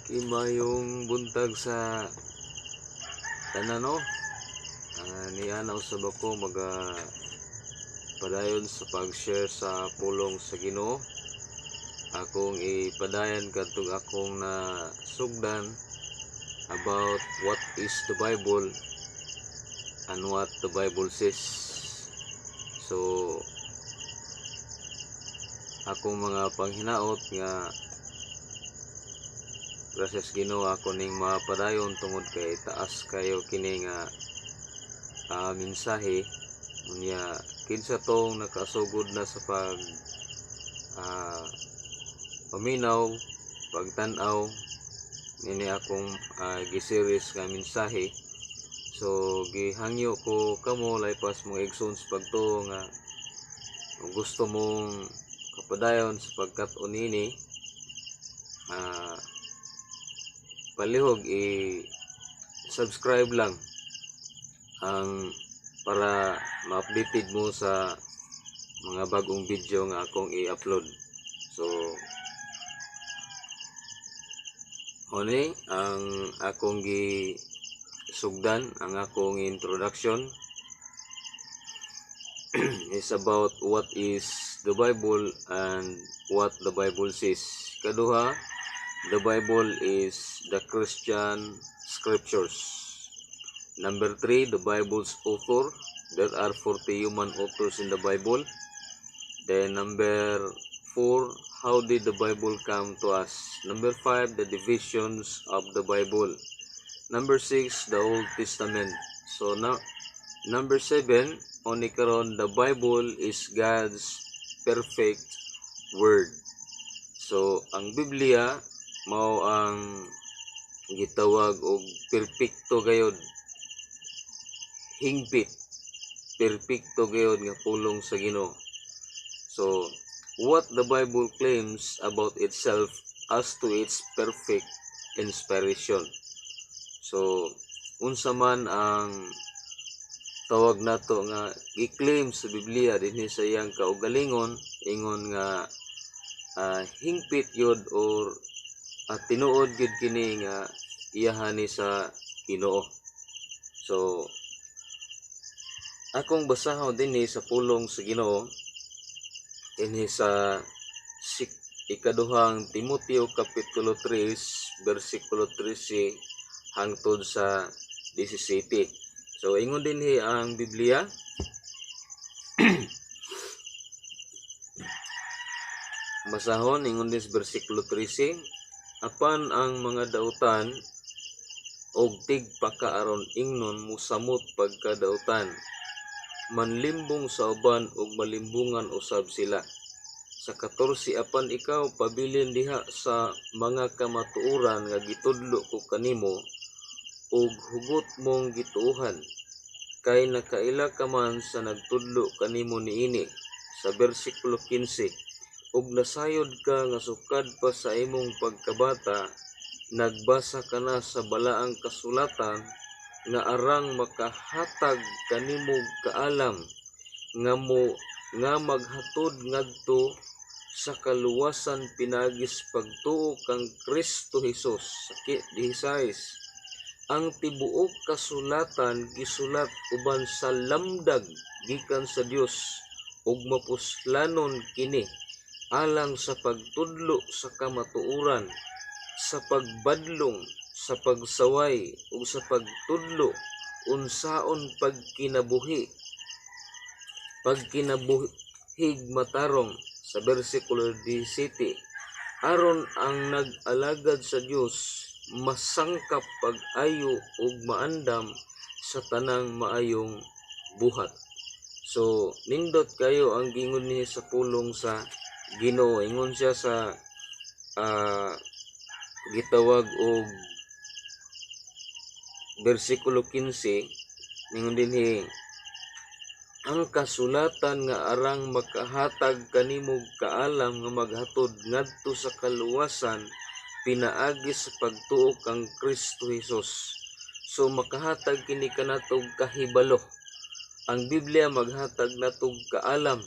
Kimayong buntag sa tanan no. Nianaw sa bako padayon sa pag-share sa pulong sa Ginoo. Akong ipadayan kadtong akong na sugdan about what is the Bible and what the Bible says. So akong mga panghinaot nga gracias Ginoo ako ning mapadayon tungod kay taas kayo kini nga mensahe unya kinsa tong nakasugod na sa paminaw pagtan-aw nini akong giseries nga mensahe. So gihangyo ko kamo laypas mo igsoon sa pagtuo nga kung gusto mong kapadayon sa pagkat-on ini palihog i-subscribe lang ang para ma-updated mo sa mga bagong video nga akong i-upload. So ang akong gisugdan, ang akong introduction is about what is the Bible and what the Bible says. Kaduha, the Bible is the Christian scriptures. Number 3, the Bible's author. There are 40 human authors in the Bible. Then number 4, how did the Bible come to us? Number 5, the divisions of the Bible. Number 6, the Old Testament. So now, number 7, oni karon the Bible is God's perfect word. So ang Biblia mao ang gitawag og perpekto gayud, hingpit, perpekto gayud nga pulong sa Ginoo. So what the Bible claims about itself as to its perfect inspiration. So unsa man ang tawag nato nga i-claim sa Biblia dinhi sa iyang kaugalingon, ingon nga hingpit yod or tinuod gyud kini nga iyahani sa Ginoo. So akong basahon dinhi sa pulong sa Ginoo dinhi sa ikaduhang Timoteo kapitulo 3 bersikulo 13 hangtod sa 17. So ingon dinhi ang Biblia basahon ingon din sa bersikulo 13, apan ang mga dautan og tigpaka aron ingnon musamot pagkadautan, manlimbong sa uban ug malimbungan usab sila. Sa 14, apan ikaw pabilin diha sa mga kamatuoran nga gitudlo ko kanimo ug hugot mong gituohan, kay nakaila ka man sa nagtudlo kanimo niini. Sa bersikulo 15, ug nasayod ka nga sukad pa sa imong pagkabata, nagbasa ka na sa balaang kasulatan nga arang makahatag kanimog kaalam nga maghatod ngadto sa kaluwasan pinagis pagtuo kang Kristo Jesus. Sakit 16, ang tibuok kasulatan gisulat uban sa lamdag gikan sa Dios ug mapuslanon kini alang sa pagtudlo sa kamatuoran, sa pagbadlong, sa pagsaway ug sa pagtudlo unsaon pagkinabuhig matarong. Sa bersikulo 17, aron ang nag-alagad sa Dios masangkap pag-ayo ug maandam sa tanang maayong buhat. So nindot kayo ang gingon niya sa pulong sa Ginoo. Ingon siya sa gitawag og bersikulo 15, ningon dinhi, ang kasulatan nga arang makahatag kanimog kaalam nga maghatod ngadto sa kaluwasan pinaagi sa pagtuo kang Kristo Jesus. So makahatag kini kanatog kahibalo. Ang Biblia maghatag natog kaalam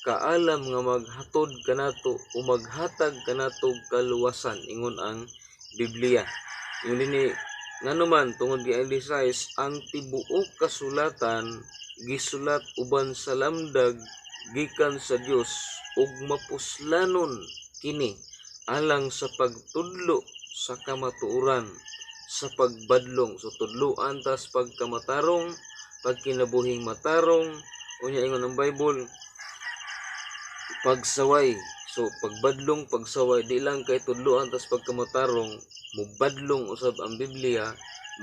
kaalam nga maghatod kanato o maghatag kanato kaluwasan, ingon ang Biblia. Ingon dinhi nganuman tungod giay Lisayas, ang tibuok kasulatan gisulat uban sa lamdag gikan sa Dios ug mapuslanon kini alang sa pagtudlo sa kamatuoran, sa pagbadlong. So tudloan tas pagkamatarong, pagkinabuhing matarong, unya ingon ang Bible, pagsaway. So pagbadlong, pagsaway, di lang kay tudloan tas pagkamatarong, mubadlong usab ang Biblia,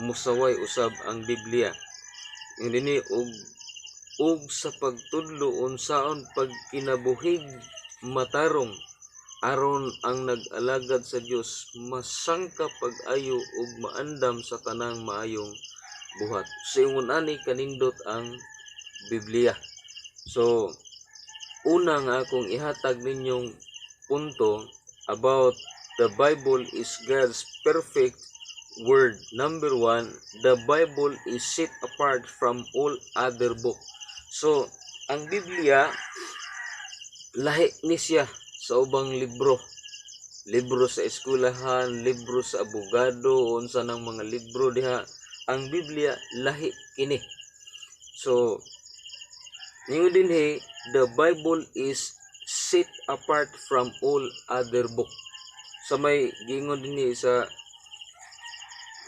musaway usab ang Biblia. Yung dini ug sa pagtudlo unsaon pagkinabuhig matarong aron ang nag-alagad sa Dios masangka pag-ayo ug maandam sa tanang maayong buhat. So ingon ani kanindot ang Biblia. So una nga akong ihatag ninyong punto about the Bible is God's perfect word. Number 1, the Bible is set apart from all other book. So ang Biblia lahi ni siya sa ubang libro. Libro sa eskwelahan, libro sa abogado, unsa nang mga libro diha. Ang Biblia lahi kini. So ingon dinhi, the Bible is set apart from all other book. Sa may giingon dinhi sa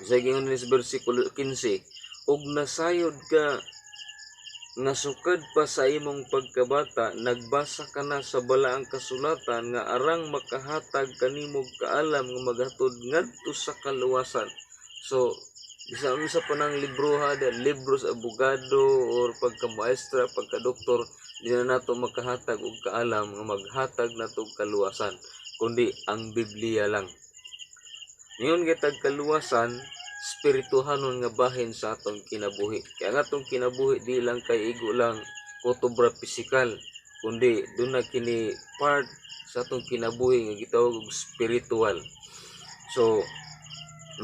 giingon dinhi sa bersikulo 15, ug nasayod ka nasukad pa sa imong pagkabata, nagbasa ka na sa balaang kasulatan nga arang makahatag kanimo kaalam nga maghatod ngadto sa kaluwasan. So bisan unsa pa nang libro ha, libro sa abogado or pagka-maestra, pagka-doktor, di na nato makahatag og kaalam nga maghatag nato og kaluwasan, kundi ang Biblia lang. Ngayon gitag kaluwasan, spirituhanon nga bahin sa atong kinabuhi. Kaya nga atong kinabuhi di lang kay igo lang kutubra pisikal, kundi doon na kini part sa atong kinabuhi nga gitawag og spiritual. So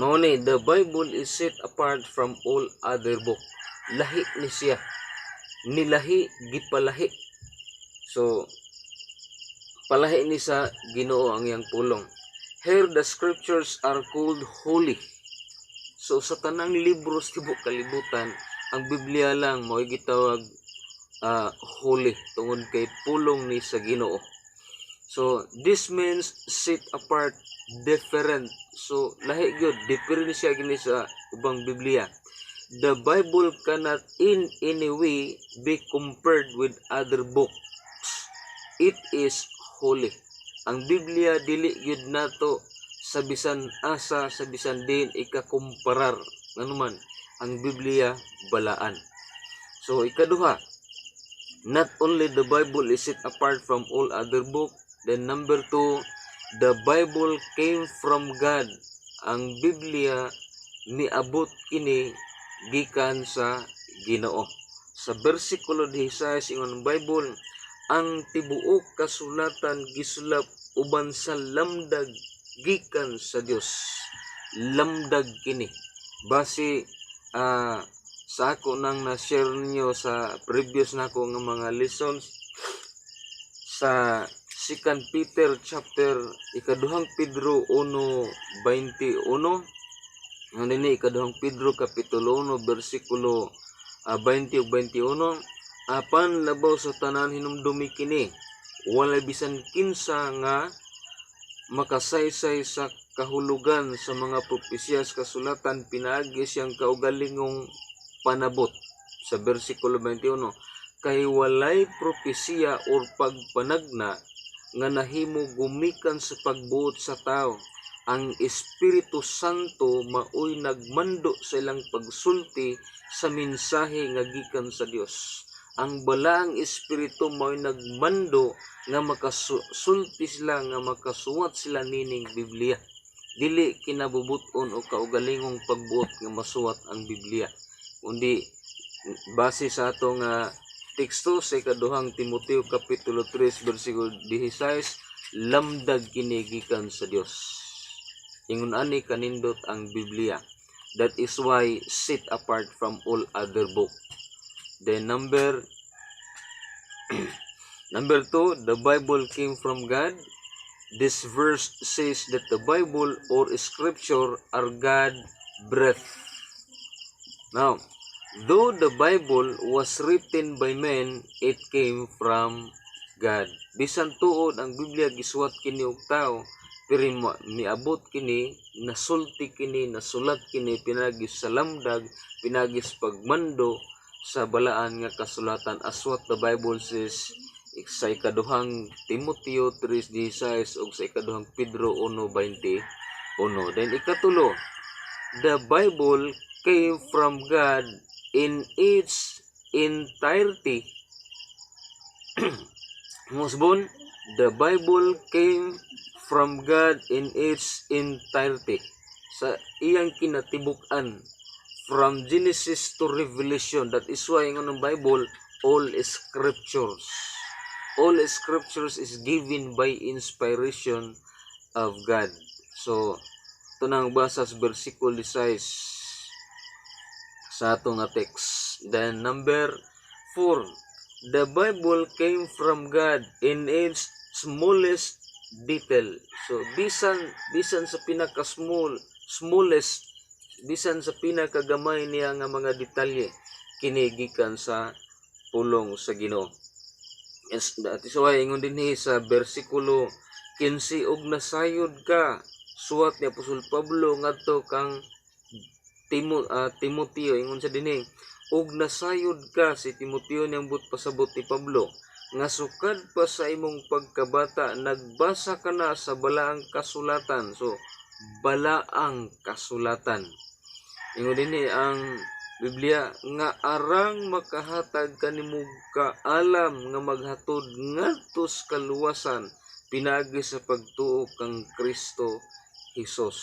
mao ni, the Bible is set apart from all other book. Lahi ni siya, nilahi, gipalahi. So palahi ni sa Ginoo ang iyang pulong. Here the scriptures are called holy. So sa tanang libro sa tibuok kalibutan, ang Biblia lang mao gitawag holy tungod kay pulong ni sa Ginoo. So this means set apart, different. So lahi gyud, different siya gini sa ubang Biblia. The Bible cannot in any way be compared with other books. It is holy. Ang Biblia dili gyud nato sa bisan asa, sa bisan din ikakumparar. Nganuman, ang Biblia balaan. So ikaduha, not only the Bible is set apart from all other book, then number 2, the Bible came from God. Ang Biblia niabot kini gikan sa Ginoo. Sa bersikulo 16 ingon Bible, ang tibuok kasulatan gisulap uban sa lamdag gikan sa Dios. Lamdag kini. Base sa ako nang na-share niyo sa previous nako nga mga lessons sa 2 Peter chapter ikaduhang Pedro 1:21, ang dini ikaduhang Pedro kapitulo 1 bersikulo 20 ug 21, apan labaw sa tanan hinumdumi kini, walay bisan kinsa nga makasaysay sa kahulugan sa mga propesya sa kasulatan, pinaagi siyang kaugalingong panabot. Sa bersikulo 21, kay walay propesya or pagpanagna nga nahimo gumikan sa pagbuot sa tao. Ang Espiritu Santo maoy nagmando sa ilang pagsulti sa mensahe nga gikan sa Dios. Ang balaang Espiritu maoy nagmando nga makasulti sila, nga makasuwat sila nining Biblia. Dili kinabubuton o kaugalingong pagbuot nga masuwat ang Biblia, kundi base sa atong teksto sa ikaduhang Timoteo kapitulo 3 bersikulo 16, lamdag kini gikan sa Dios. Ingon ani kanindot ang Biblia. That is why set apart from all other book. Then number Number 2, the Bible came from God. This verse says that the Bible or Scripture are God breath. Now, though the Bible was written by men, it came from God. Bisan tuod ang Biblia gisuwat kini og tao, pero miabot kini, nasulti kini, nasulat kini pinagi sa lamdag, pinagi sa pagmando sa balaan nga kasulatan, as what the Bible says sa ikaduhang Timoteo 3:16 ug sa ikaduhang Pedro 1:21. Then ikatulo, the Bible came from God in its entirety. Musbon, the Bible came from God in its entirety. Sa iyang kinatibuk-an, from Genesis to Revelation. That is why ng Bible, all scriptures is given by inspiration of God. So, ito nang basa sa versikulo 16 sa atong text. Then number 4, the Bible came from God in its smallest detail. So, bisan sa smallest, bisan sa pinakagamay niya nga mga detalye, kinigikan sa pulong sa Ginoo. Yes, that is why ingon dinhi sa bersikulo 15, og nasayod ka, suwat ni Apostol Pablo ngadto kang Timoteo, ingon sa dinhi, og nasayod ka, si Timoteo niyang pasabot ni Pablo, nga sukad pa sa imong pagkabata, nagbasa ka na sa balaang kasulatan. So, balaang kasulatan. Ingon dinhi ang Biblia, nga arang makahatag kanimo kaalam nga maghatod ngadto sa kaluwasan pinagi sa pagtuo kang Kristo Jesus.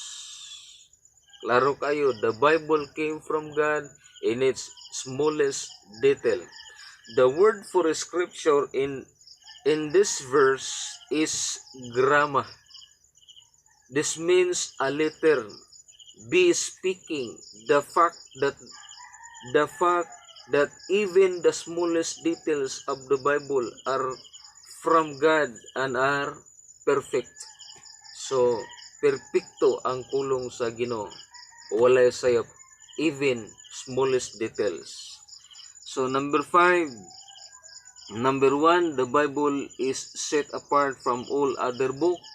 Klaro kayo, the Bible came from God in its smallest detail. The word for scripture in this verse is gramma. This means a letter, be speaking, the fact that even the smallest details of the Bible are from God and are perfect. So, perfecto ang pulong sa Ginoo. Walay sayop, even smallest details. So, number 5. Number 1, the Bible is set apart from all other books.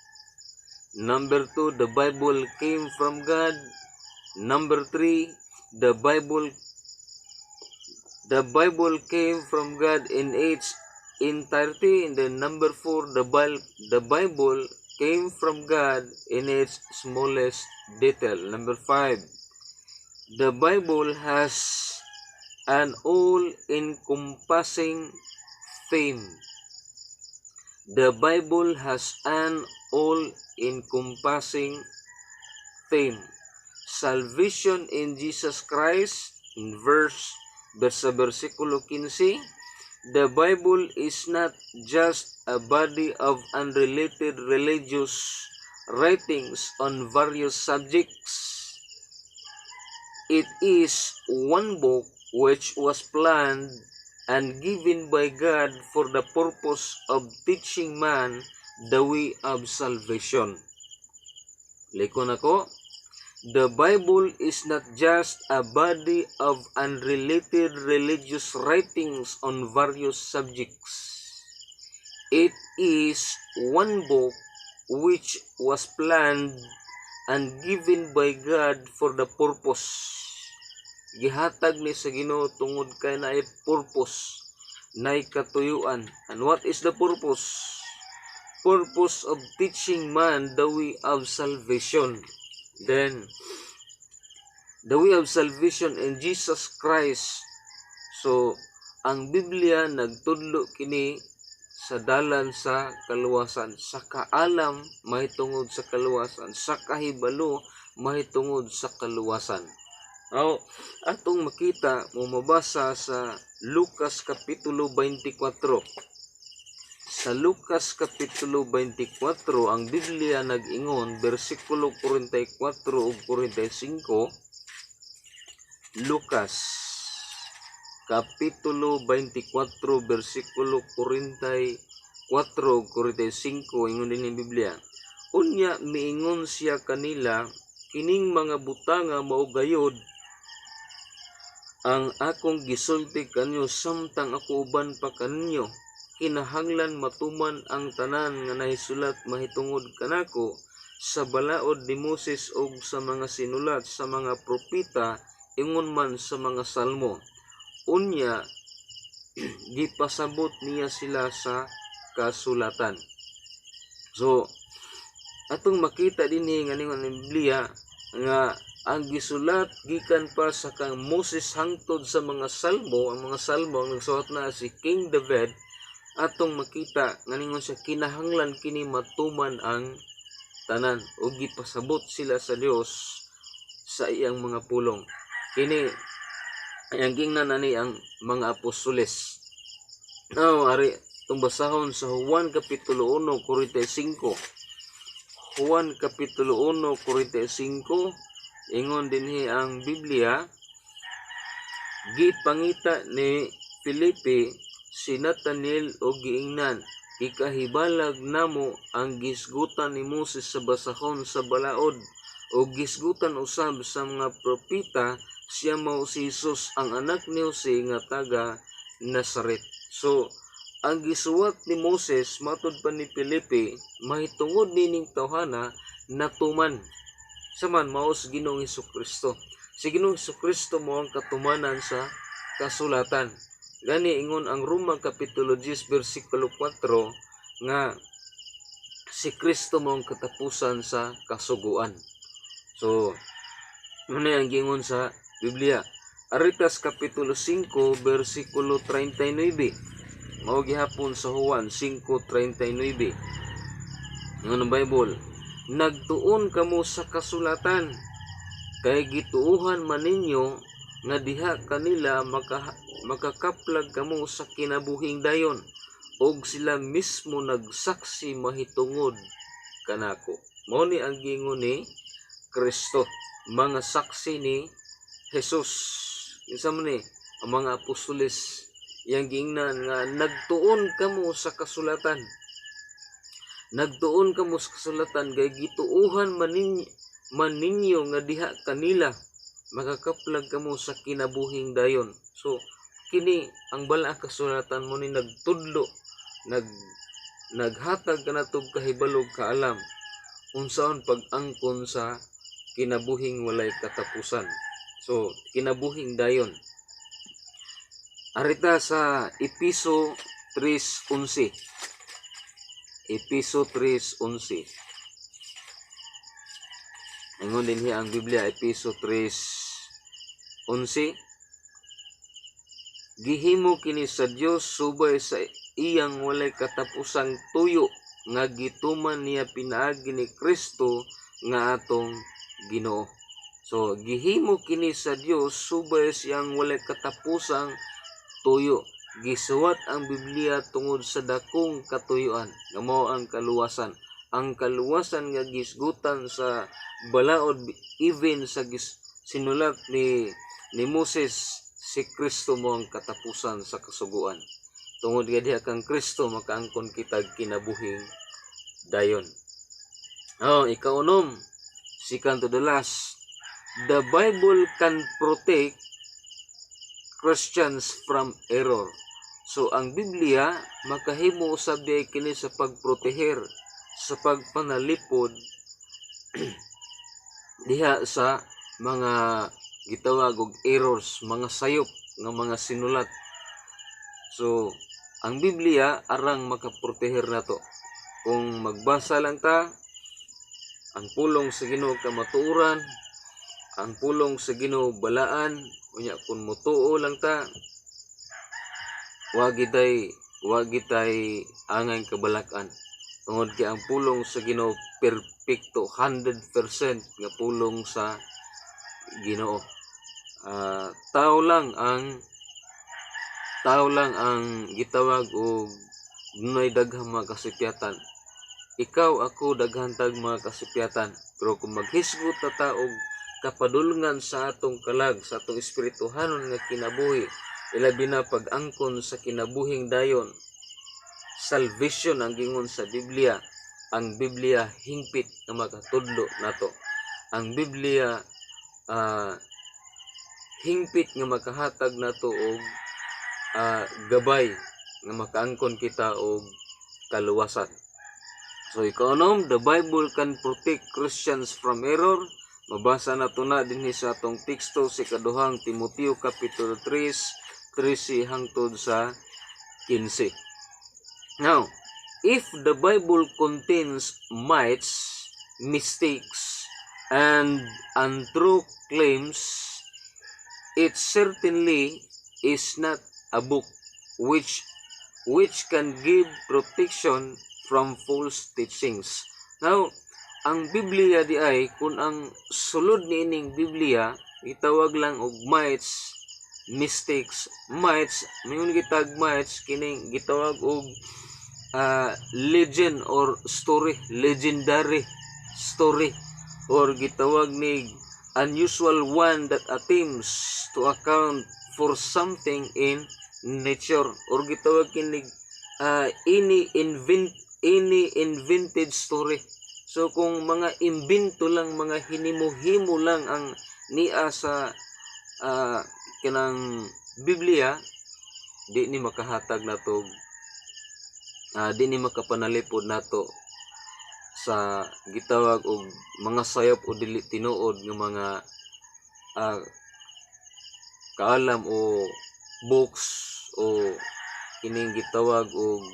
Number 2, the Bible came from God. Number 3, the Bible came from God in its entirety. And then number 4, the Bible came from God in its smallest detail. Number 5, the Bible has an all-encompassing theme. The Bible has an all-encompassing theme. Salvation in Jesus Christ, in versikulo 15, the Bible is not just a body of unrelated religious writings on various subjects. It is one book which was planned and given by God for the purpose of teaching man the way of salvation. Likon ako, the Bible is not just a body of unrelated religious writings on various subjects. It is one book which was planned and given by God for the purpose. Gihatag ni sa Ginoo tungod kay naay purpose, naay katuyuan. And what is the purpose? Purpose of teaching man the way of salvation. Then, the way of salvation in Jesus Christ. So, ang Biblia nagtudlo kini sa dalan sa kaluwasan, sa kaalam mahitungod sa kaluwasan, sa kahibalo mahitungod sa kaluwasan. Now, atong makita mo mabasa sa Lucas Kapitulo 24. Sa Lucas Kapitulo 24, ang Biblia nag-ingon, versikulo 44 ug 45, Lucas Kapitulo 24, versikulo 44 4:45 ingon din ang Biblia. Unya miingon siya kanila, kining mga butanga mao gayod ang akong gisulti kanyo samtang ako uban pa kanyo. Kinahanglan matuman ang tanan nga nahisulat mahitungod kanako sa balaod ni Moses ug sa mga sinulat sa mga propeta ingon man sa mga salmo. Unya gipasabot niya sila sa kasulatan. So atong makita dinhi nga ningon ang Biblia nga ang gisulat gikan pa sa kang Moses hangtod sa mga salmo. Ang mga salmo ang nagsulat na si King David. Atong makita nga ningon siya kinahanglan kini matuman ang tanan o gipasabot sila sa Dios sa iyang mga pulong. Kini ang gingnan ani ang mga apostoles. Now ari itong basahon sa Juan Kapitulo 1:45. Juan Kapitulo 1:45 ingon dinhi ang Biblia, gipangita ni Felipe si Nathanael o giingnan, ikahibalag namo ang gisgutan ni Moses sa basahon sa balaod o gisgutan usab sa mga propeta, siya mao si Jesus ang anak ni Jose nga taga Nazaret. So ang gisuwat ni Moses matud pa ni Felipe mahitungod nining tawhana natuman saman mao sa Ginoong Hesukristo. Si Ginoong Hesukristo mo ang katumanan sa kasulatan. Gani ingon ang Roma Kapitulo 10:4 nga si Kristo mo ang katapusan sa kasuguan. So muna ang gingon sa Biblia. Aritas Kapitulo 5:39. Mao gihapon sa Juan 5:39. Ingon ang Bible, nagtuon kamo sa kasulatan, kay gituuhan man ninyo nga diha kanila makakaplag kamo sa kinabuhing dayon, og sila mismo nagsaksi mahitungod kanako. Mao ni ang gingon ni Kristo, mga saksi ni Jesus. Kinsa man ni ang mga apostoles yang giingnan nga nagtuon kamo sa kasulatan. Nagtuon kamo sa kasulatan kay gituuhan man ninyo nga diha kanila makakaplag kamo sa kinabuhing dayon. So kini ang bala kasulatan mo ni nagtudlo, naghatag kanatog kahibalog kaalam unsaon pag-angkon sa kinabuhing walay katapusan. So kinabuhing dayon. Arita sa Episo 3:11. Episo 3:11. Ingon din ang Biblia, Episo 3:11. Gihimo kini sa Dios subay sa iyang walay katapusang tuyo nga gituman niya pinaagi ni Kristo nga atong Ginoo. So gihimo kini sa Dios subay sa iyang walay katapusang tuyo. Gisuwat ang Biblia tungod sa dakong katuyuan nga mao ang kaluwasan. Ang kaluwasan nga gisgutan sa balaod even sa sinulat ni Moses, si Kristo mo ang katapusan sa kasuguan. Tungod nga diha kang Kristo makaangkon kitag kinabuhing dayon. Ikaunom, second to the last, the Bible can protect Christians from error. So ang Biblia makahimo usab diay kini sa pagproteher sa pagpanalipod diha sa mga gitawag og errors, mga sayop nga mga sinulat. So ang Biblia arang makaproteher nato. Kung magbasa lang ta, ang pulong sa Ginoo kamatuoran, ang pulong sa Ginoo balaan, unya kun motuo lang ta, wag gitay angay kabalakan. Tungod kay ang pulong sa Ginoo perpekto, 100% nga pulong sa Ginoo. Tao lang ang gitawag og dunay daghang mga kasipyatan. Ikaw ako daghan tag mga kasipyatan, pero kung maghisgot ta og kapadulngan sa atong kalag, sa atong espirituhanon nga kinabuhi, ilabi na pag-angkon sa kinabuhing dayon, salvation ang gingon sa Biblia. Ang Biblia hingpit nga makatudlo nato. Ang Biblia hingpit nga makahatag nato og gabay nga makaangkon kita og kaluwasan. So ikanom, the Bible can protect Christians from error. Mabasa nato na dinhi sa atong teksto sa ikaduhang Timoteo kapitulo 3:13 hangtod sa 15. Now, if the Bible contains myths, mistakes, and untrue claims, it certainly is not a book which can give protection from false teachings. Now, ang Biblia di ay, kung ang sulod ni ining Biblia, itawag lang og myths, mistakes, myths, mayroon gitag myths, kining gitawag og legend or story, legendary story, or gitawag ni unusual one that attempts to account for something in nature, or gitawag kinig any invented story. So kung mga imbento lang, mga hinimo-himo lang ang niya sa kanang Biblia, di ni makahatag nato, di ni makapanalipod nato sa gitawag og mga sayop o dili tinuod ng mga kaalam o books o kining gitawag og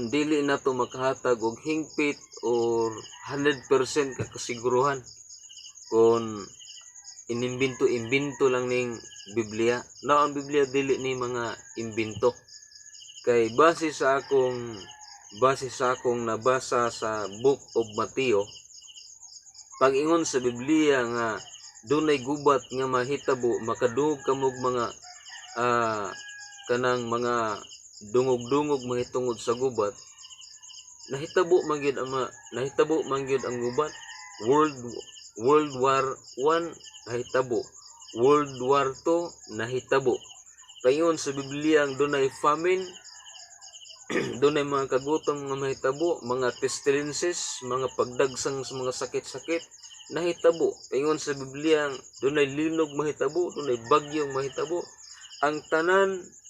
dili nato makahatag og hingpit or 100% kakasiguruhan kung inimbento lang Biblia. Na ang Biblia dili ni mga imbento. Kay base sa akong nabasa sa Book of Mateo, pag-ingon sa Biblia nga dunay gubat nga mahitabo, makadungog kamog mga kanang mga dungog-dungog mahitungod sa gubat, nahitabo man gyud ang gubat. World War I nahitabo, World War II nahitabo. Paingon sa Biblia ang dunay famine, dunay mga kagutom nga mahitabo, mga pestilences, mga pagdagsang sa mga sakit-sakit nahitabo. Paingon sa Biblia ang dunay linog mahitabo, dunay bagyong mahitabo. Ang tanan